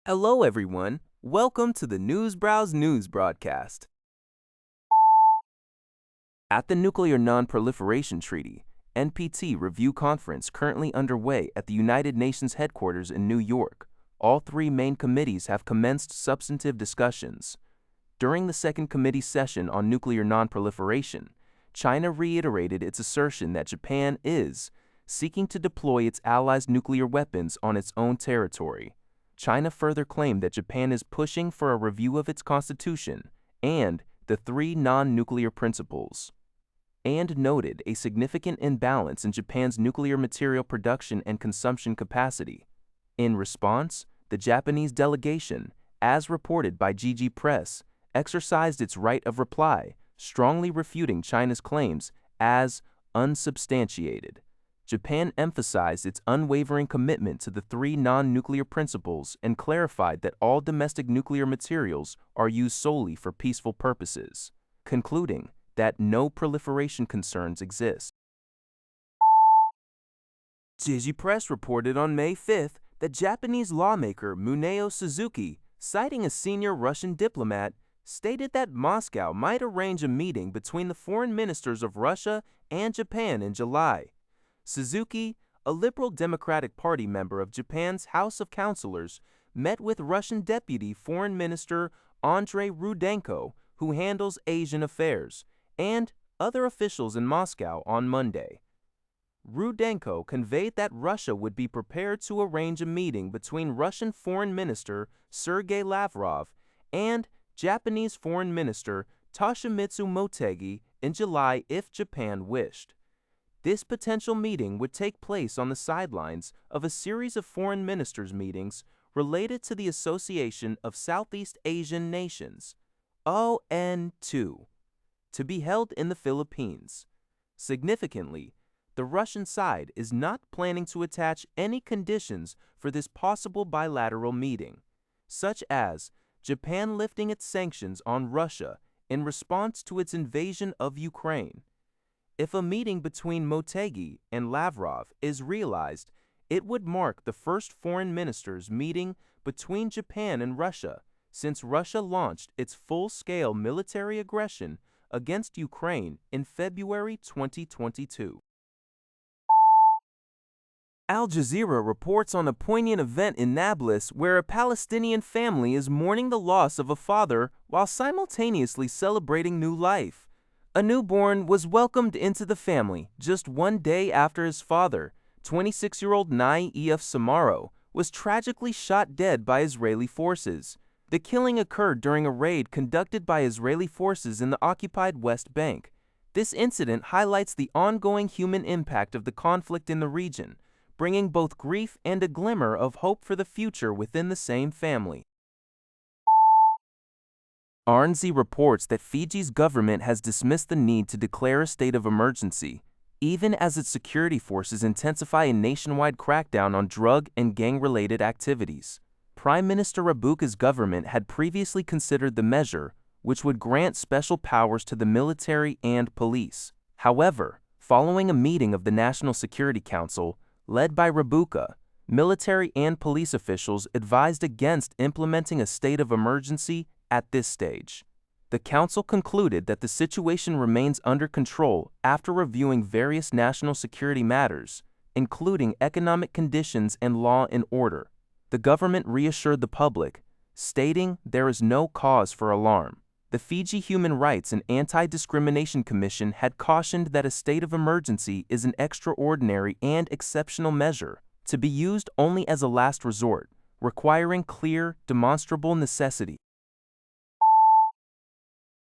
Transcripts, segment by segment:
Hello, everyone. Welcome to the Newsbrowse News broadcast. At the Nuclear Non-Proliferation Treaty, NPT review conference currently underway at the United Nations headquarters in New York, all three main committees have commenced substantive discussions. During the second committee session on nuclear non-proliferation, China reiterated its assertion that Japan is seeking to deploy its allies' nuclear weapons on its own territory. China further claimed that Japan is pushing for a review of its constitution and the three non-nuclear principles, and noted a significant imbalance in Japan's nuclear material production and consumption capacity. In response, the Japanese delegation, as reported by GG Press, exercised its right of reply, strongly refuting China's claims as unsubstantiated. Japan emphasized its unwavering commitment to the three non-nuclear principles and clarified that all domestic nuclear materials are used solely for peaceful purposes, concluding that no proliferation concerns exist. GG Press reported on May 5th that Japanese lawmaker Muneo Suzuki, citing a senior Russian diplomat, stated that Moscow might arrange a meeting between the foreign ministers of Russia and Japan in July. Suzuki, a Liberal Democratic Party member of Japan's House of Councillors, met with Russian Deputy Foreign Minister Andrei Rudenko, who handles Asian affairs, and other officials in Moscow on Monday. Rudenko conveyed that Russia would be prepared to arrange a meeting between Russian Foreign Minister Sergei Lavrov and Japanese Foreign Minister Toshimitsu Motegi in July if Japan wished. This potential meeting would take place on the sidelines of a series of foreign ministers' meetings related to the Association of Southeast Asian Nations, ON2, to be held in the Philippines. Significantly, the Russian side is not planning to attach any conditions for this possible bilateral meeting, such as Japan lifting its sanctions on Russia in response to its invasion of Ukraine. If a meeting between Motegi and Lavrov is realized, it would mark the first foreign ministers' meeting between Japan and Russia since Russia launched its full-scale military aggression against Ukraine in February 2022. Al Jazeera reports on a poignant event in Nablus where a Palestinian family is mourning the loss of a father while simultaneously celebrating new life. A newborn was welcomed into the family just one day after his father, 26-year-old Naif Samaro, was tragically shot dead by Israeli forces. The killing occurred during a raid conducted by Israeli forces in the occupied West Bank. This incident highlights the ongoing human impact of the conflict in the region, bringing both grief and a glimmer of hope for the future within the same family. RNZ reports that Fiji's government has dismissed the need to declare a state of emergency, even as its security forces intensify a nationwide crackdown on drug and gang-related activities. Prime Minister Rabuka's government had previously considered the measure, which would grant special powers to the military and police. However, following a meeting of the National Security Council, led by Rabuka, military and police officials advised against implementing a state of emergency at this stage. The Council concluded that the situation remains under control after reviewing various national security matters, including economic conditions and law and order. The government reassured the public, stating there is no cause for alarm. The Fiji Human Rights and Anti-Discrimination Commission had cautioned that a state of emergency is an extraordinary and exceptional measure, to be used only as a last resort, requiring clear, demonstrable necessity.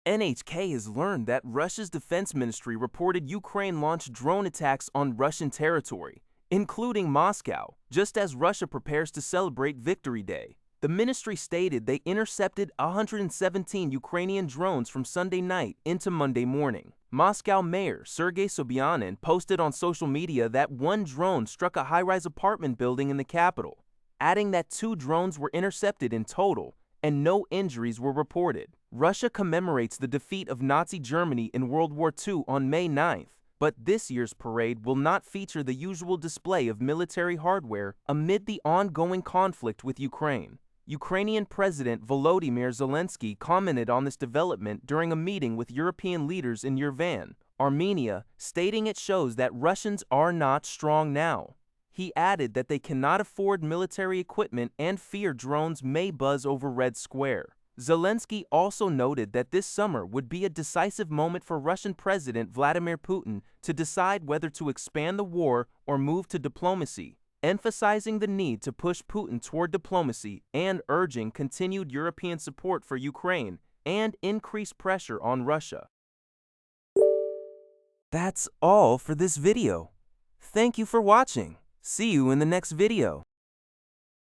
NHK has learned that Russia's defense ministry reported Ukraine launched drone attacks on Russian territory, including Moscow, just as Russia prepares to celebrate Victory Day. The ministry stated they intercepted 117 Ukrainian drones from Sunday night into Monday morning. Moscow Mayor Sergei Sobyanin posted on social media that one drone struck a high-rise apartment building in the capital, adding that 2 drones were intercepted in total and no injuries were reported. Russia commemorates the defeat of Nazi Germany in World War II on May 9th, but this year's parade will not feature the usual display of military hardware amid the ongoing conflict with Ukraine. Ukrainian President Volodymyr Zelensky commented on this development during a meeting with European leaders in Yerevan, Armenia, stating it shows that Russians are not strong now. He added that they cannot afford military equipment and fear drones may buzz over Red Square. Zelensky also noted that this summer would be a decisive moment for Russian President Vladimir Putin to decide whether to expand the war or move to diplomacy, emphasizing the need to push Putin toward diplomacy and urging continued European support for Ukraine and increased pressure on Russia. That's all for this video. Thank you for watching. See you in the next video.